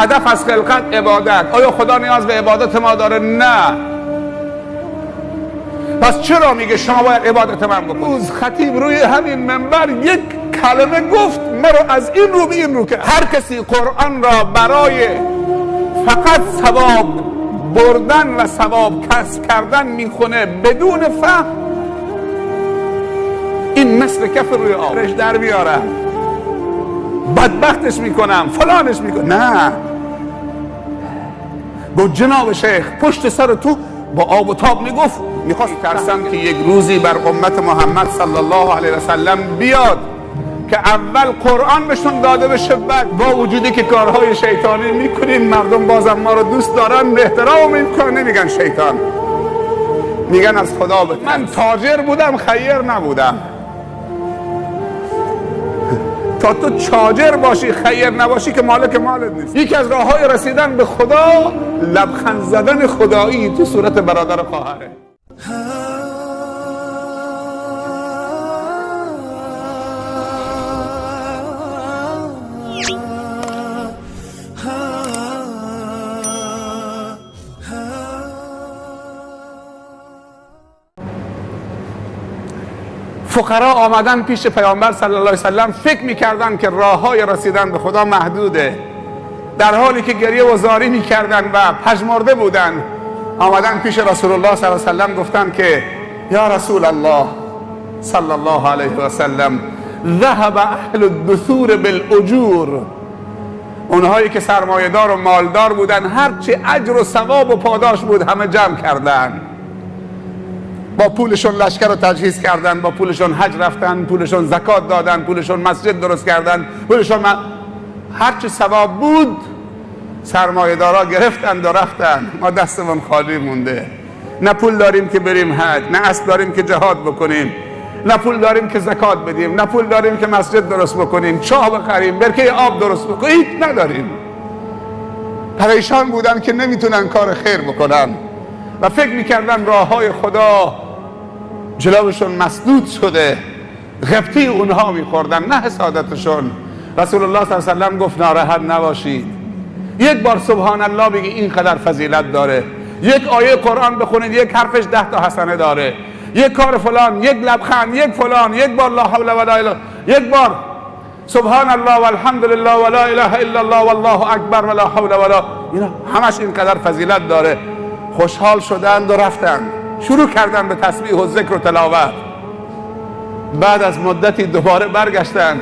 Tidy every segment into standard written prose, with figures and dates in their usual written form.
هدف از خلقت عبادت. آیا خدا نیاز به عبادت ما داره؟ نه. پس چرا میگه شما باید عبادت من بکنید؟ خطیب روی همین منبر یک کلمه گفت، مرا از این رو به این رو، که هر کسی قرآن را برای فقط ثواب بردن و ثواب کسب کردن میخونه بدون فهم، این مثل کف روی آبش در بیارم، بدبختش میکنم، فلانش میکنم. نه، با جناب شیخ پشت سر تو با آب و تاب میگفت میخواست ترسم که یک روزی بر امت محمد صلی الله علیه و سلم بیاد که اول قرآن بهشون داده بشه، بعد با وجودی که کارهای شیطانی میکنیم مردم بازم ما رو دوست دارن، احترام میکنن، نمیگن شیطان، میگن از خدا بده. من تاجر بودم، خیر نبودم. تا تو تاجر باشی خیر نباشی که مالک مالت نیست. یکی از راههای رسیدن به خدا لبخند زدن خدایی تو صورت برادر خواهره. فقرا آمدن پیش پیامبر صلی الله علیه وسلم، فکر میکردن که راههای رسیدن به خدا محدوده، در حالی که گریه و زاری میکردن و پژمرده بودن. آمدن پیش رسول الله صلی الله علیه وسلم گفتن که یا رسول الله صلی الله علیه وسلم، ذهب اهل الدثور بالاجور، اونهایی که سرمایه‌دار و مالدار بودن هرچی اجر و ثواب و پاداش بود همه جمع کردن، با پولشون لشکر رو تجهیز کردن، با پولشون حج رفتن، پولشون زکات دادن، پولشون مسجد درست کردن، پولشون هرچی ثواب بود سرمایه دارا گرفتن و رفتن. ما دستمون خالی مونده، نه پول داریم که بریم حج، نه اسب داریم که جهاد بکنیم، نه پول داریم که زکات بدیم، نه پول داریم که مسجد درست بکنیم، چاه بخریم، برکه آب درست بکنیم، هیچ نداریم. پریشان بودن که نمیتونن کار خیر بکنن و فکر میکردن راههای خدا جلوشون مسدود شده، غبطی اونها میخوردن نه حسادتشون. رسول الله صلی الله علیه وسلم گفت ناراحت نباشید، یک بار سبحان الله بگی اینقدر فضیلت داره، یک آیه قرآن بخونید یک حرفش 10 تا حسنه داره، یک کار فلان، یک لبخند، یک فلان، یک بار لا حول ولا اله، یک بار سبحان الله والحمد لله ولا اله الا الله والله اکبر ولا حول ولا، اینا همش اینقدر فضیلت داره. خوشحال شدند و رفتند، شروع کردن به تسبیح و ذکر و تلاوت. بعد از مدتی دوباره برگشتن،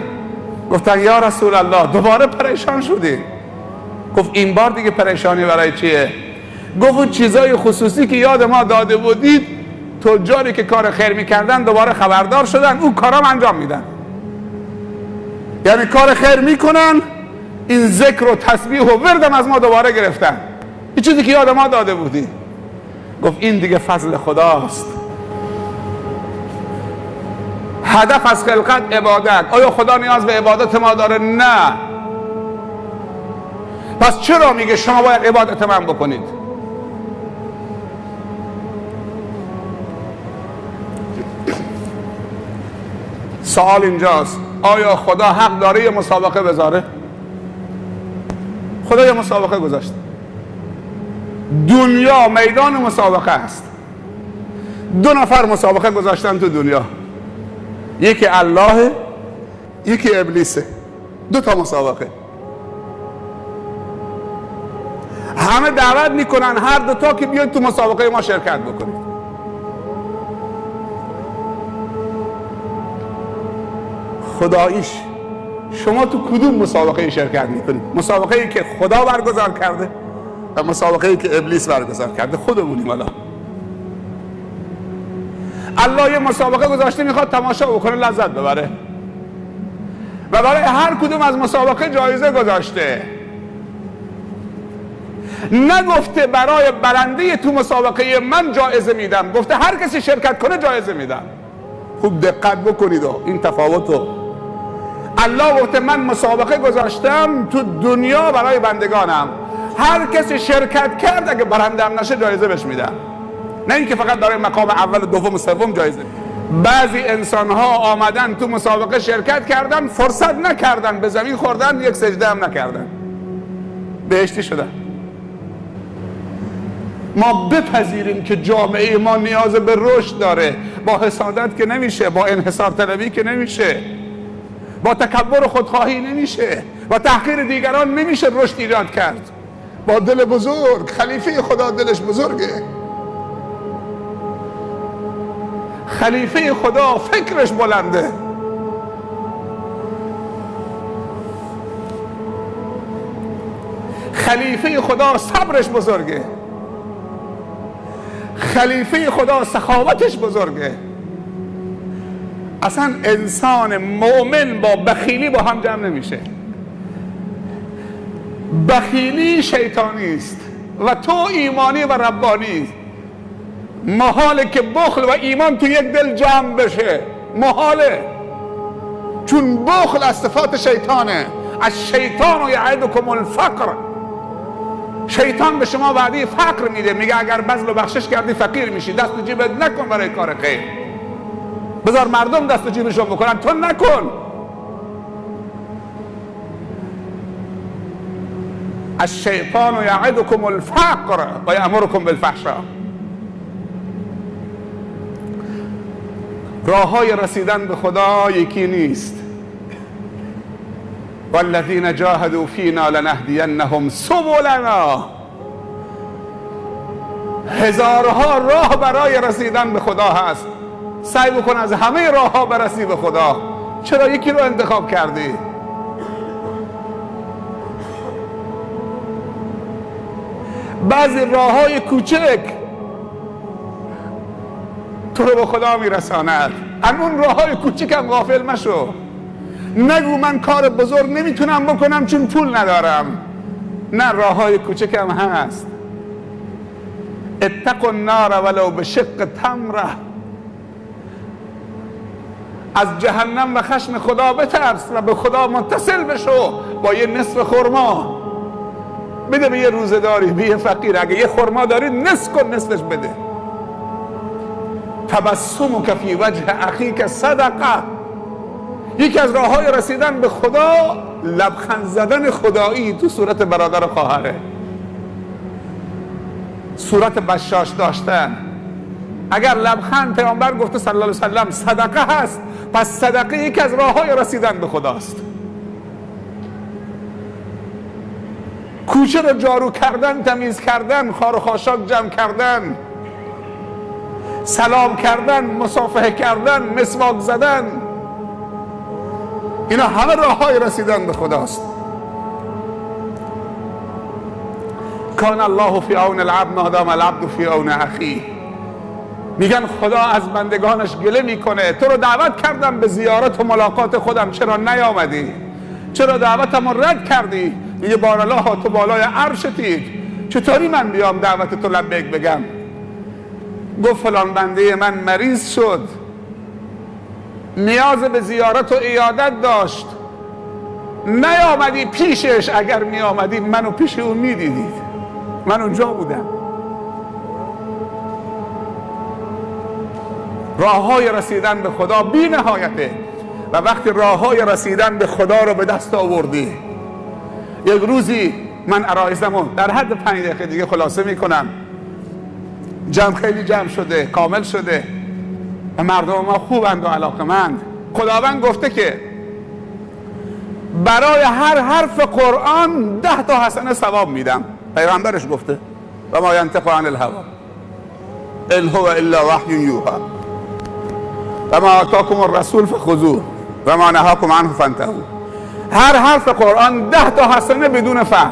گفتن یا رسول الله دوباره پریشان شدیم. گفت این بار دیگه پریشانی برای چیه؟ گفت چیزای خصوصی که یاد ما داده بودید، تجاری که کار خیر میکردن دوباره خبردار شدن، اون کارام انجام میدن. یعنی کار خیر میکنن، این ذکر و تسبیح و وردم از ما دوباره گرفتن، این چیزی که یاد ما داده بودی. گفت این دیگه فضل خداست. هدف از خلقت عبادت. آیا خدا نیاز به عبادت ما داره؟ نه. پس چرا میگه شما باید عبادت من بکنید؟ سوال اینجاست، آیا خدا حق داره یه مسابقه بذاره؟ خدا یه مسابقه گذاشت، دنیا میدان مسابقه است. 2 نفر مسابقه گذاشتن تو دنیا، یکی الله، یکی ابلیسه. 2 تا مسابقه، همه دعوت میکنن هر 2 تا که بیاید تو مسابقه ما شرکت بکنید. خداییش شما تو کدوم مسابقه شرکت میکنید؟ مسابقه ای که خدا برگزار کرده و مسابقه ای که ابلیس برگزار کرده. خودمونیم. الله یه مسابقه گذاشته میخواد تماشا بکنه، لذت ببره، و برای هر کدوم از مسابقه جایزه گذاشته. نگفته برای برنده تو مسابقه من جایزه میدم، گفته هر کسی شرکت کنه جایزه میدم. خوب دقت بکنید این تفاوتو. الله گفته من مسابقه گذاشتم تو دنیا برای بندگانم، هر کسی شرکت کرد اگه برنده هم نشه جایزه بهش میدم، نه اینکه فقط برای مقام اول و دوم و سوم جایزه. بعضی انسان ها آمدن تو مسابقه شرکت کردن، فرصت نکردن، به زمین خوردن، یک سجده هم نکردن. بهشتی شدن. ما بپذیریم که جامعه ما نیاز به رشد داره. با حسادت که نمیشه، با انحصار طلبی که نمیشه، با تکبر و خودخواهی نمیشه، با تحقیر دیگران نمیشه رشد ایجاد کرد. با دل بزرگ، خلیفه خدا دلش بزرگه، خلیفه خدا فکرش بلنده. خلیفه خدا صبرش بزرگه، خلیفه خدا سخاوتش بزرگه. اصلا انسان مؤمن با بخیلی با هم جمع نمیشه. بخیلی شیطانی است و تو ایمانی و ربانی. محاله که بخل و ایمان تو یک دل جمع بشه، محاله، چون بخل از صفات شیطانه. از شیطان یعدکم الفقر، شیطان به شما وعده فقر میده، میگه اگر بذل و بخشش کردی فقیر میشی، دست تو جیبت نکن برای کار خیر، بذار مردم دست تو جیبشون بکنن، تو نکن. الشیطان یعدکم الفقر و یأمرکم بالفحشاء. راه های رسیدن به خدا یکی نیست. والذین جاهدوا فینا لنهدینهم سبلنا. هزارها راه برای رسیدن به خدا هست. سعی بکن از همه راه ها برسی به خدا. چرا یکی رو انتخاب کردی؟ بعضی راه های کوچک تو رو به خدا میرساند. از اون راه های کوچک هم غافل مشو. نگو من کار بزرگ نمیتونم بکنم چون پول ندارم. نه، راه های کوچک هم هست. اتقوا النار ولو بشق تمره. از جهنم و خشم خدا بترس و به خدا متصل بشو با یه نصف خرما. بده به یه روزداری، به یه فقیر. اگه یه خرما داری نصف کن، نصفش بده. تبسمک فی وجه اخیک صدقه. یکی از راه های رسیدن به خدا لبخند زدن خدایی تو صورت برادر خواهره، صورت بشاش داشتن. اگر لبخند، پیامبر گفته صلی الله علیه وسلم، صدقه هست، پس صدقه یکی از راه های رسیدن به خداست. کوچه رو جارو کردن، تمیز کردن، خار و خاشاک جمع کردن، سلام کردن، مصافحه کردن، مسواک زدن، اینا همه راه های رسیدن به خداست. کان الله فی عون العبد ما دام العبد فی عون اخیه. میگن خدا از بندگانش گله میکنه. تو رو دعوت کردم به زیارت و ملاقات خودم، چرا نیامدی؟ چرا دعوتم رو رد کردی؟ میگه بارالله تو بالای عرشتی، چطوری من بیام دعوت تو لبیک بگم؟ گفت فلان بنده من مریض شد، نیاز به زیارت و عیادت داشت، نیامدی پیشش. اگر میامدی منو پیش اون میدیدید، من اونجا بودم. راه های رسیدن به خدا بی نهایته و وقتی راه های رسیدن به خدا رو به دست آوردی. یک روزی من عرایزمو در حد 5 دقیقه دیگه خلاصه میکنم. جمع خیلی جمع شده، کامل شده و مردم ما خوبند و علاقمند. خداوند گفته که برای هر حرف قرآن 10 تا حسنه ثواب میدم. پیغمبرش گفته و ما ینطق عن الهوی ان هو الا وحی یوحی و ما آتاکم الرسول فخذوه و ما نهاکم عنه فانتهوا. هر حرف قرآن 10 تا حسنه بدون فهم.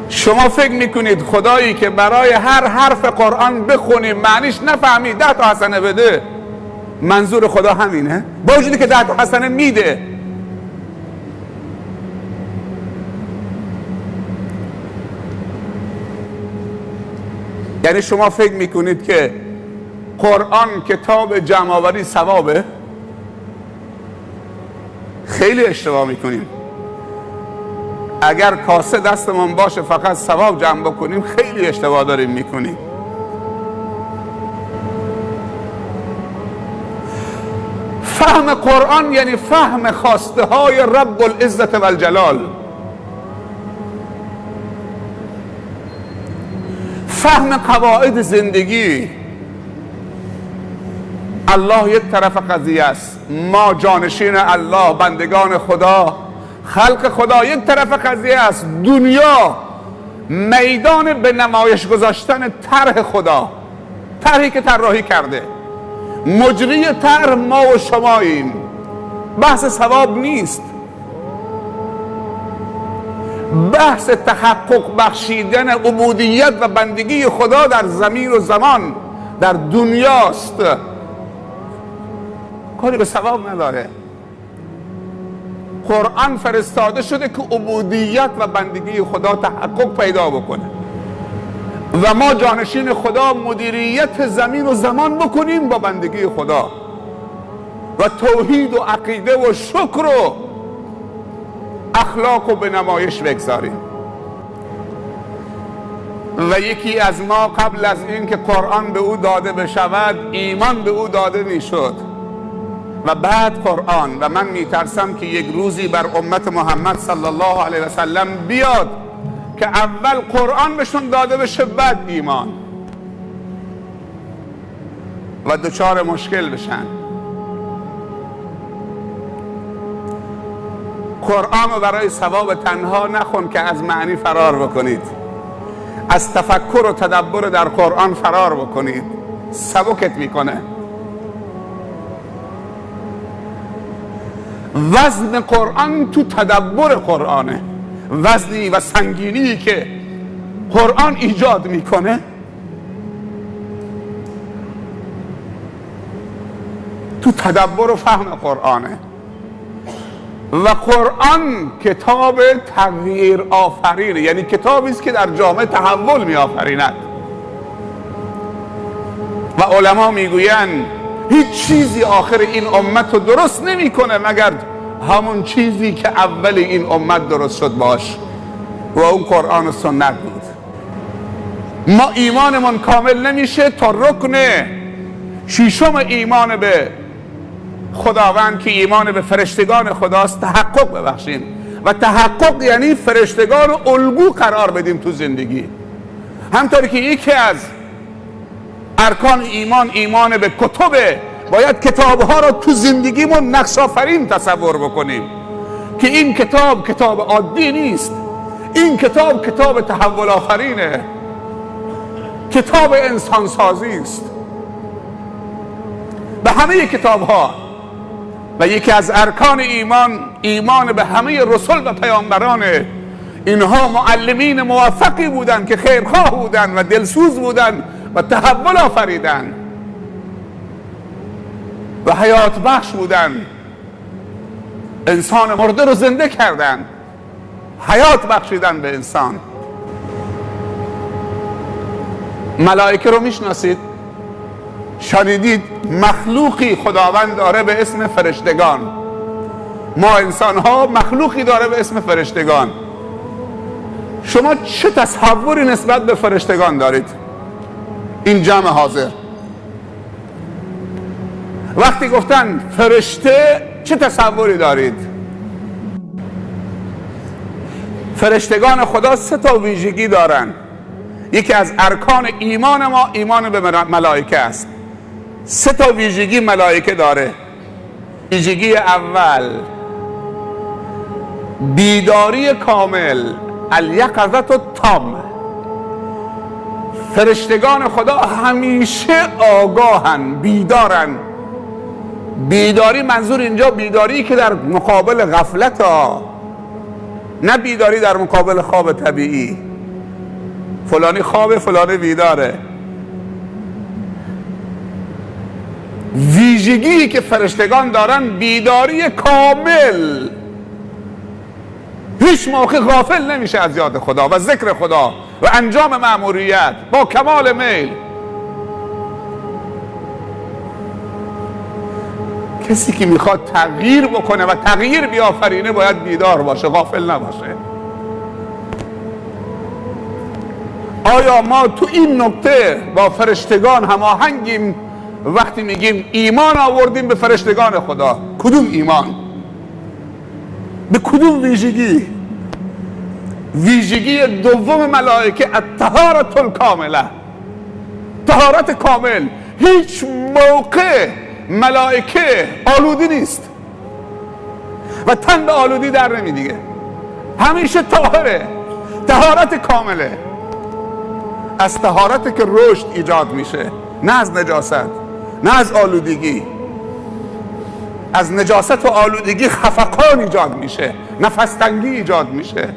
شما فکر میکنید خدایی که برای هر حرف قرآن بخونی معنیش نفهمی 10 تا حسنه بده؟ منظور خدا همینه؟ با وجودی که 10 تا حسنه میده. یعنی شما فکر میکنید که قرآن کتاب جمع‌آوری ثوابه؟ خیلی اشتباه میکنیم. اگر کاسه دستمون باشه فقط ثواب جمع بکنیم خیلی اشتباه داریم میکنیم. فهم قرآن یعنی فهم خواسته های رب العزت و الجلال، فهم قواعد زندگی. الله یک طرف قضیه است، ما جانشین الله، بندگان خدا، خلق خدا یک طرف قضیه است. دنیا میدان به نمایش گذاشتن طرح خدا، طرحی که طراحی کرده. مجری طرح ما و شماییم، بحث ثواب نیست، بحث تحقق بخشیدن عبودیت و بندگی خدا در زمین و زمان، در دنیاست. کاری به ثواب نداره. قرآن فرستاده شده که عبودیت و بندگی خدا تحقق پیدا بکنه و ما جانشین خدا مدیریت زمین و زمان بکنیم با بندگی خدا و توحید و عقیده و شکر و اخلاق و به نمایش بگذاریم. و یکی از ما قبل از این که قرآن به او داده بشود ایمان به او داده میشد و بعد قرآن. و من میترسم که یک روزی بر امت محمد صلی الله علیه و سلم بیاد که اول قرآن بهشون داده بشه بعد ایمان و دچار مشکل بشن. قرآن رو برای ثواب تنها نخون که از معنی فرار بکنید، از تفکر و تدبر در قرآن فرار بکنید، سبکت میکنه. وزن قرآن تو تدبر قرآنه، وزنی و سنگینی که قرآن ایجاد میکنه تو تدبر و فهم قرآنه. و قرآن کتاب تغییر آفرینه، یعنی کتابی است که در جامعه تحول می آفریند. و علما میگویند هیچ چیزی آخر این امت رو درست نمیکنه مگر همون چیزی که اول این امت درست شد باش و اون قرآن و سنت بود. ما ایمانمون کامل نمیشه تا رکن ششم ایمان به خداوند که ایمان به فرشتگان خداست تحقق ببخشیم. و تحقق یعنی فرشتگان رو الگو قرار بدیم تو زندگی. همطوری که یکی از ارکان ایمان ایمان به کتبه، باید کتابها رو تو زندگیمون نقش آفرین تصور بکنیم که این کتاب کتاب عادی نیست، این کتاب کتاب تحول آفرینه، کتاب انسانسازی است. به همه کتابها. و یکی از ارکان ایمان ایمان به همه رسول و پیامبران. اینها معلمین موفقی بودند که خیرخواه بودند و دلسوز بودند و تحول آفریدند و حیات بخش بودند. انسان مرده رو زنده کردند، حیات بخشیدن به انسان. ملائکه رو میشناسید؟ شنیدید مخلوقی خداوند داره به اسم فرشتگان. ما انسان ها مخلوقی داره به اسم فرشتگان. شما چه تصوری نسبت به فرشتگان دارید؟ این جمع حاضر وقتی گفتن فرشته چه تصوری دارید؟ فرشتگان خدا سه تا ویژگی دارن. یکی از ارکان ایمان ما ایمان به ملائکه است. سه تا ویژگی ملائکه داره. ویژگی اول بیداری کامل، الیقظة التام. فرشتگان خدا همیشه آگاهن، بیدارن. بیداری منظور اینجا بیداری که در مقابل غفلت ها، نه بیداری در مقابل خواب طبیعی. فلانی خوابه فلانی بیداره. ویژگی که فرشتگان دارن بیداری کامل، هیچ موقع غافل نمیشه از یاد خدا و ذکر خدا و انجام مأموریت با کمال میل. کسی که میخواد تغییر بکنه و تغییر بیافرینه باید بیدار باشه، غافل نباشه. آیا ما تو این نکته با فرشتگان هماهنگیم وقتی میگیم ایمان آوردیم به فرشتگان خدا، کدوم ایمان؟ به کدوم ویژگی؟ ویژگی دوم ملائکه الطهارة الکامله، طهارت کامل. هیچ موقع ملائکه آلودی نیست و تن به آلودی در نمیدیگه، همیشه طاهره، طهارت کامله. از طهارت که رشد ایجاد میشه، نه از نجاست، نه از آلودگی. از نجاست و آلودگی خفقان ایجاد میشه، نفس تنگی ایجاد میشه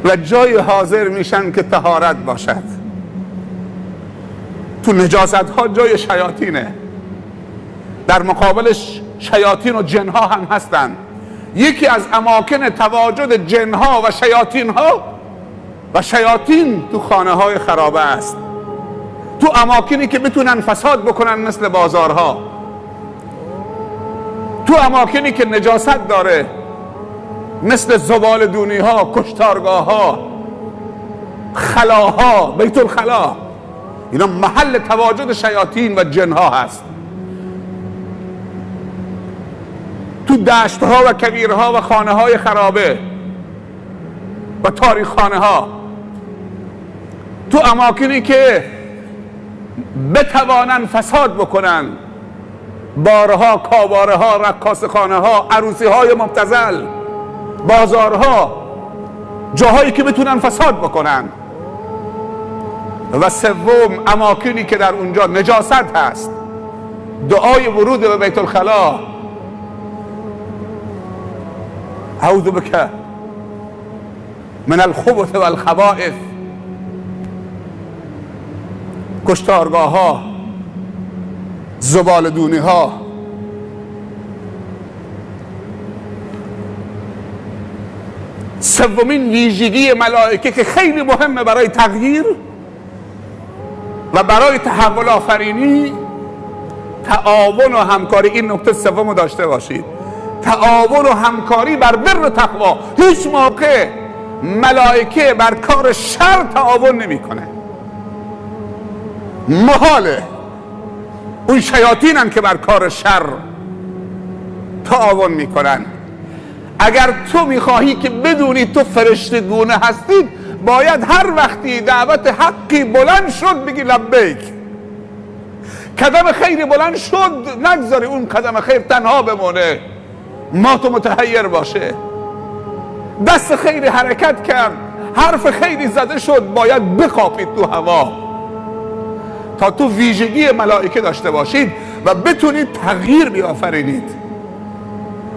و جای حاضر میشن که طهارت باشد. تو نجاست ها جای شیاطینه، در مقابلش شیاطین و جنها هم هستن. یکی از اماکن تواجد جنها و شیاطین تو خانه های خرابه است، تو اماکنی که بتونن فساد بکنن مثل بازارها، تو اماکنی که نجاست داره مثل زبالدونی ها، کشتارگاه ها، خلاها، بیت الخلا. اینا محل تواجد شیاطین و جنها هست. تو دشت ها و کویرها و خانه های خرابه و تاریخ خانه ها، تو اماکنی که بتوانن فساد بکنن، بارها، کاباره ها، رقاص خانه ها، عروسی های مبتذل، بازارها، جاهایی که بتونن فساد بکنن. و سوم اماکنی که در اونجا نجاست هست، دعای ورود به بیت الخلا، اعوذ بک من الخبث والخبائث، کشتارگاه ها، زبالدونی ها. سومین ویژگی ملائکه که خیلی مهمه برای تغییر و برای تحول آفرینی، تعاون و همکاری. این نکته سوم داشته باشید، تعاون و همکاری بر بر و تقوا. هیچ موقع ملائکه بر کار شر تعاون نمیکنه، محاله. اون شیاطینن که بر کار شر تعاون میکنن. اگر تو میخواهی که بدونی تو فرشتگونه هستید، باید هر وقتی دعوت حقی بلند شد بگی لبیک. قدم خیری بلند شد، نگذاری اون قدم خیر تنها بمونه، ما تو متحیر باشه. دست خیری حرکت کرد، حرف خیری زده شد، باید بخاپید تو هوا تا تو ویژگی ملائکه داشته باشید و بتونید تغییر بیافرینید.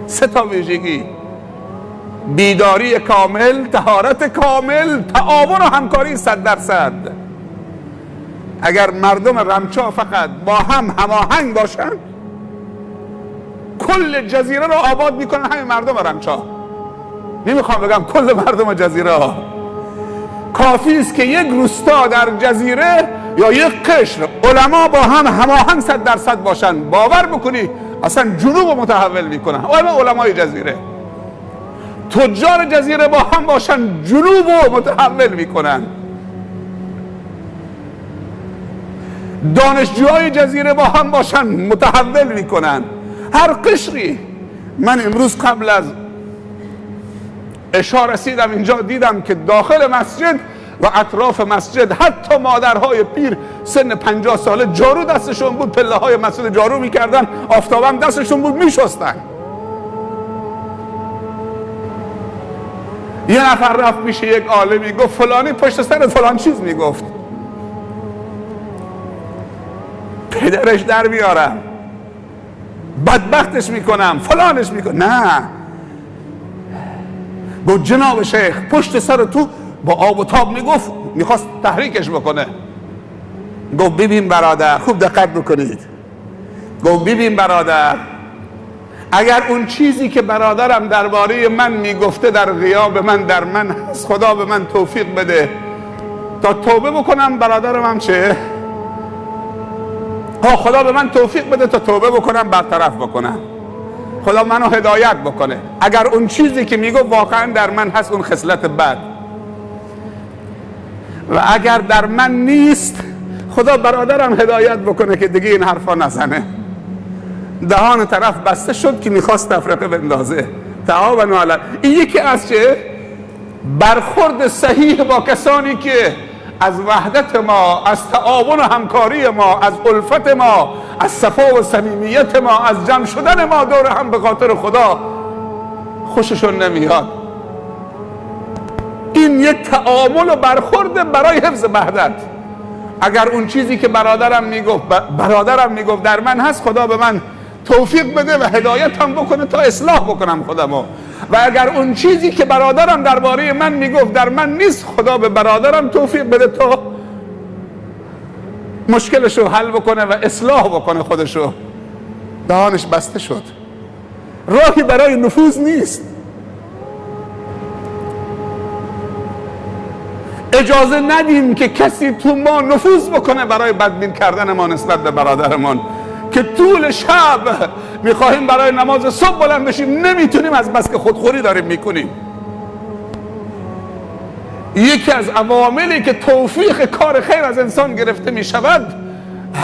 3 تا ویژگی: بیداری کامل، طهارت کامل، تعاون و همکاری 100%. اگر مردم رمچا فقط با هم هماهنگ باشن، کل جزیره رو آباد میکنن همین مردم رمچا. نمیخوام بگم کل مردم جزیره ها، کافی است که یک روستا در جزیره یا یک قشر علما با هم هماهنگ 100% باشن، باور بکنی اصلا جنوب متحول میکنن. علمای جزیره، تجار جزیره با هم باشن، جنوب متحول میکنن. دانشجوهای جزیره با هم باشن، متحول میکنن. هر قشری. من امروز قبل از عشا رسیدم اینجا، دیدم که داخل مسجد و اطراف مسجد حتی مادرهای پیر سن 50 ساله جارو دستشون بود، پله های مسجد جارو میکردن، آفتابم دستشون بود میشستن. یه نفر رفت پیش یک عالمی، گفت فلانی پشت سر فلان چیز میگفت، پدرش در میارم، بدبختش میکنم، فلانش میکنم. نه، گفت جناب شیخ پشت سر تو با آب و تاب میگفت، میخواست تحریکش بکنه. گفت ببین برادر، خوب دقت بکنید، گفت ببین برادر، اگر اون چیزی که برادرم درباره من میگفته در غیاب من در من هست، خدا به من توفیق بده تا توبه بکنم، برادرم هم چه؟ خدا به من توفیق بده تا توبه بکنم، برطرف بکنم، خدا منو هدایت بکنه. اگر اون چیزی که میگو واقعا در من هست، اون خصلت بد، و اگر در من نیست، خدا برادرم هدایت بکنه که دیگه این حرفا نزنه. دهان طرف بسته شد که میخواست تفرقه بندازه. تعاونوا علی، این یکی از چه؟ برخورد صحیح با کسانی که از وحدت ما، از تعاون و همکاری ما، از الفت ما، از صفا و صمیمیت ما، از جمع شدن ما دور هم به خاطر خدا خوششون نمیاد. این یک تعامل و برخورد برای حفظ وحدت. اگر اون چیزی که برادرم میگفت در من هست، خدا به من توفیق بده و هدایتم بکنه تا اصلاح بکنم خودمو. و اگر اون چیزی که برادرم درباره من میگفت در من نیست، خدا به برادرم توفیق بده تا مشکلشو حل بکنه و اصلاح بکنه خودشو. دهانش بسته شد، راهی برای نفوذ نیست. اجازه ندیم که کسی تو ما نفوذ بکنه برای بدبین کردن ما نسبت به برادرمان، که طول شب میخواهیم برای نماز صبح بلند بشیم نمیتونیم از بس که خودخوری داریم میکنیم. یکی از عواملی که توفیق کار خیر از انسان گرفته میشود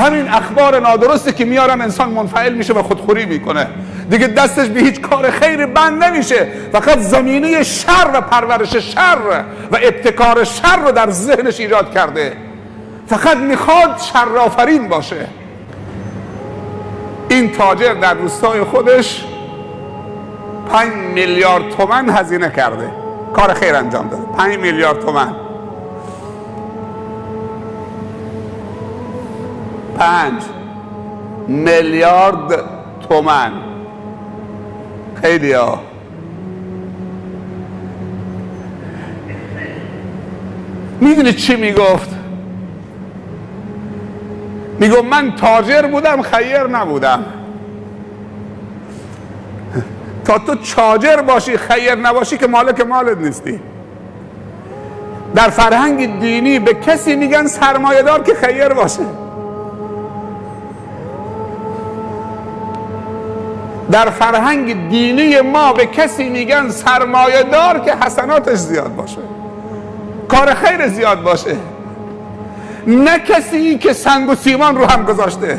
همین اخبار نادرستی که میارن انسان منفعل میشه و خودخوری میکنه، دیگه دستش به هیچ کار خیر بند نمیشه، فقط زمینه شر و پرورش شر و ابتکار شر رو در ذهنش ایجاد کرده، فقط میخواد شر آفرین باشه. این تاجر در روستای خودش 5 میلیارد تومان هزینه کرده، کار خیر انجام داده. 5 میلیارد تومان، 5 میلیارد تومان، خیلی ها. میدونی چی میگفت؟ میگفت من تاجر بودم خیر نبودم. تا تو تاجر باشی خیر نباشی که مالک مالت نیستی. در فرهنگ دینی به کسی میگن سرمایه دار که خیر باشه. در فرهنگ دینی ما به کسی میگن سرمایه دار که حسناتش زیاد باشه، کار خیر زیاد باشه، نه کسی که سنگ و سیمان رو هم گذاشته،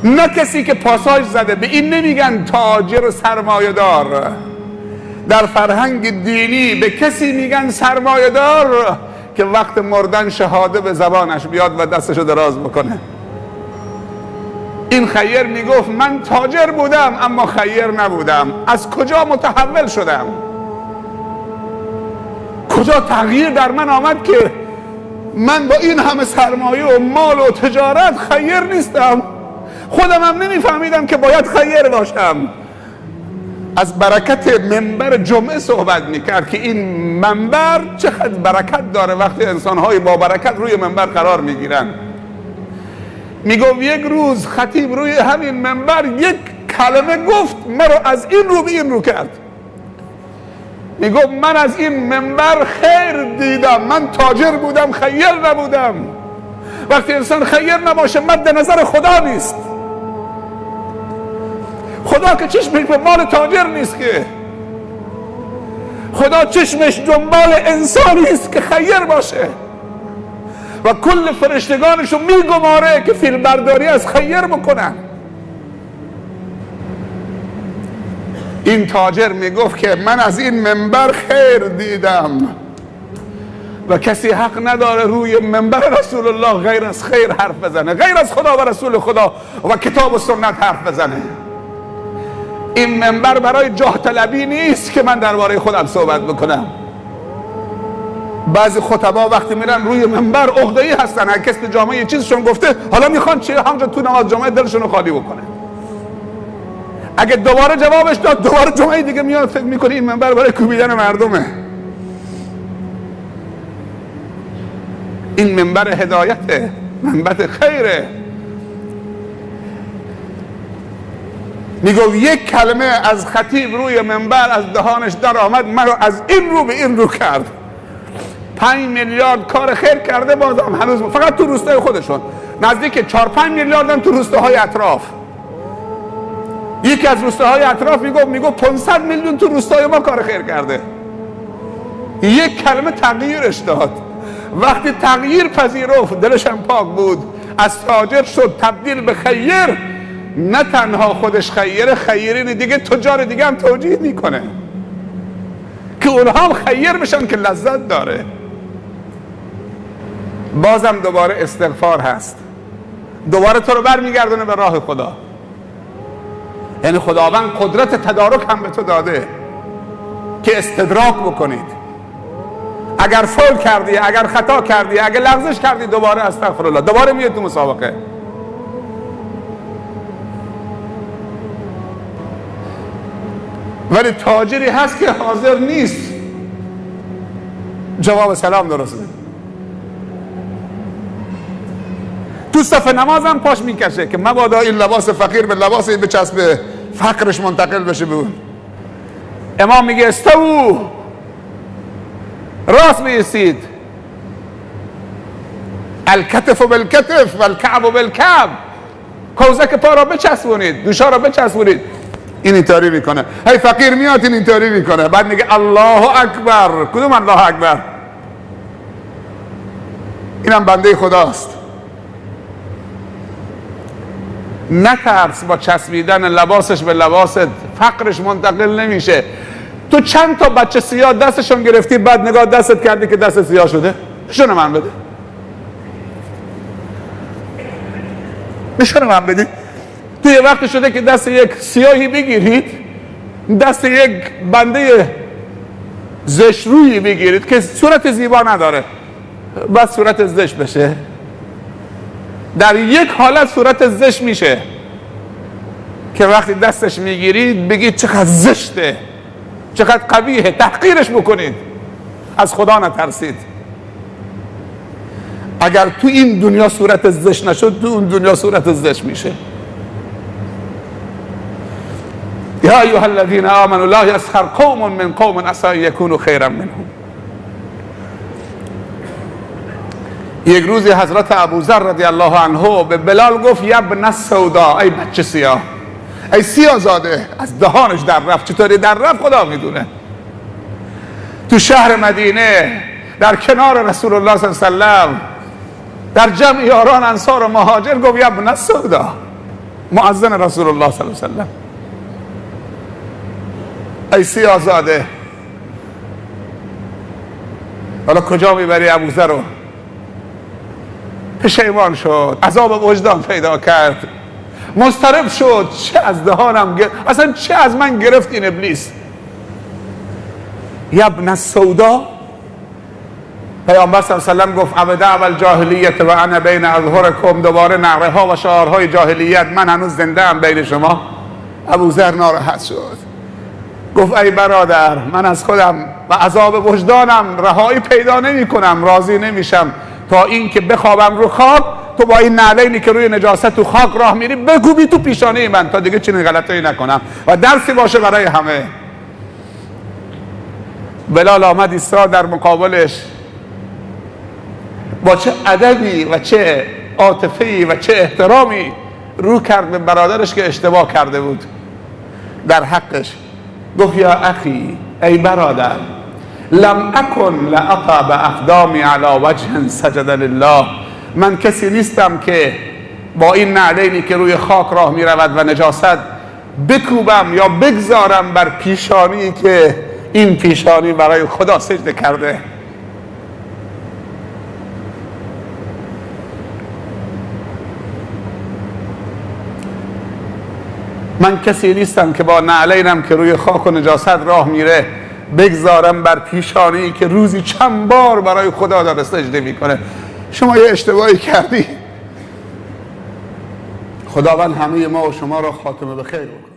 نه کسی که پاساژ زده. به این نمیگن تاجر و سرمایه دار. در فرهنگ دینی به کسی میگن سرمایه دار که وقت مردن شهاده به زبانش بیاد و دستشو دراز بکنه. این خیر میگفت من تاجر بودم اما خیر نبودم. از کجا متحول شدم؟ کجا تغییر در من آمد که من با این همه سرمایه و مال و تجارت خیر نیستم؟ خودم هم نمیفهمیدم که باید خیر باشم. از برکت منبر جمعه صحبت میکرد که این منبر چقدر برکت داره وقتی انسانهای با برکت روی منبر قرار میگیرن. میگم یک روز خطیب روی همین منبر یک کلمه گفت، مرا از این رو به این رو کرد. میگم من از این منبر خیر دیدم، من تاجر بودم خیر نبودم. وقتی انسان خیر نباشه مد نظر خدا نیست. خدا که چشمش به مال تاجر نیست، که خدا چشمش دنبال انسانی است که خیر باشه و کل فرشتگانشو میگماره که فیلم برداری از خیر بکنن. این تاجر میگفت که من از این منبر خیر دیدم و کسی حق نداره روی منبر رسول الله غیر از خیر حرف بزنه، غیر از خدا و رسول خدا و کتاب و سنت حرف بزنه. این منبر برای جاه طلبی نیست که من درباره خودم صحبت بکنم. بعضی خطبا وقتی میرن روی منبر عقده‌ای هستن، هر کس به جامعه یه چیزشون گفته حالا میخوان چه همونجا تو نماز جمعه دلشون رو خالی بکنه. اگه دوباره جوابش داد دوباره جمعه دیگه میاد فکر میکنه این منبر برای کوبیدن مردمه. این منبر هدایته، منبر خیره. میگو یک کلمه از خطیب روی منبر از دهانش در آمد، مرا از این رو به این رو کرد. 5 میلیارد کار خیر کرده، بازم هنوز فقط تو روستای خودشون نزدیک 4-5 میلیارد هم تو روستاهای اطراف. یکی از روستاهای اطراف میگو 500 میلیون تو روستای ما کار خیر کرده. یک کلمه تغییرش داد. وقتی تغییر پذیرفت دلشم پاک بود، از تاجر شد تبدیل به خیر. نه تنها خودش خیر، خیرین دیگه تجار دیگه هم توجیه میکنه که اونها هم خیر بشن که لذت داره. بازم دوباره استغفار هست، دوباره تو رو برمیگردونه به راه خدا. یعنی خداوند قدرت تدارک هم به تو داده که استدراک بکنید. اگر فول کردی، اگر خطا کردی، اگر لغزش کردی، دوباره استغفرالله، دوباره میاد تو مسابقه. ولی تاجری هست که حاضر نیست جواب سلام درست بده. تو صف نمازم پاش میکشه که مبادا این لباس فقیر به لباس این بچسبه، فقرش منتقل بشه به اون. امام میگه استو، راست بیستید، الکتف بالکتف والکعب بالکعب، کوزک پا را بچسبونید، دوشا را بچسبونید. این اینطوری میکنه، هی فقیر میاد این اینطوری میکنه، بعد میگه الله اکبر. کدوم الله اکبر؟ اینم بنده خداست. نترس با چسبیدن لباسش به لباست فقرش منتقل نمیشه. تو چند تا بچه سیاه دستشون گرفتی، بعد نگاه دستت کردی که دست سیاه شده؟ نشون من بده، نشون من بده. تو یه وقت شده که دست یک سیاهی بگیرید، دست یک بنده زشت رویی بگیرید که صورت زیبا نداره، بعد صورت زشت بشه. در یک حالت صورت زشت میشه که وقتی دستش میگیرید بگید چقدر زشته، چقدر قبیحه، تحقیرش بکنید. از خدا نترسید. اگر تو این دنیا صورت زشت نشد، تو اون دنیا صورت زشت میشه. یا ایها الذین آمنوا لا یسخر قوم من قوم عسى ان یکونوا خیرا منهم. یک روزی حضرت ابوذر رضی الله عنه به بلال گفت یا ابن السودا، ای بچه سیاه، ای سیاه زاده. از دهانش در رفت. چطوری در رفت خدا میدونه. تو شهر مدینه در کنار رسول الله صلی الله علیه و سلم در جمع یاران انصار و مهاجر گفت یا ابن السودا، مؤذن رسول الله صلی الله علیه و سلم، ای سیاه زاده. حالا کجا میبری ابوذر رو؟ پشیمان شد، عذاب وجدان پیدا کرد، مضطرب شد. چه از دهانم اصلا چه از من گرفت این ابلیس؟ یا ابن السودا. پیامبر صلی الله علیه و سلم گفت ابدا اول جاهلیت و انا بین اظهرکم. دوباره نعره ها و شعارهای جاهلیت، من هنوز زنده ام بین شما. ابوذر ناراحت شد، گفت ای برادر، من از خودم و عذاب وجدانم رهایی پیدا نمی کنم، راضی نمیشم تا این که بخوابم رو خاک، تو با این نعلینی که روی نجاست تو خاک راه میری بکوبی تو پیشانه من تا دیگه چنین غلطایی نکنم و درسی باشه برای همه. بلال آمد ایستاد در مقابلش، با چه ادبی و چه عاطفه‌ای و چه احترامی رو کرد به برادرش که اشتباه کرده بود در حقش. گفت یا اخی، ای برادر، لم اکن لاطأ باقدامی علی وجه سجد لله. من کسی نیستم که با این نعلینی که روی خاک راه می رود و نجاست بکوبم یا بگذارم بر پیشانی که این پیشانی برای خدا سجده کرده. من کسی نیستم که با نعلینم که روی خاک و نجاست راه میره بگذارم بر پیشانی که روزی چند بار برای خدا داره سجده میکنه. شما یه اشتباهی کردی. خداوند همه ما و شما را خاتمه به خیر بکنه.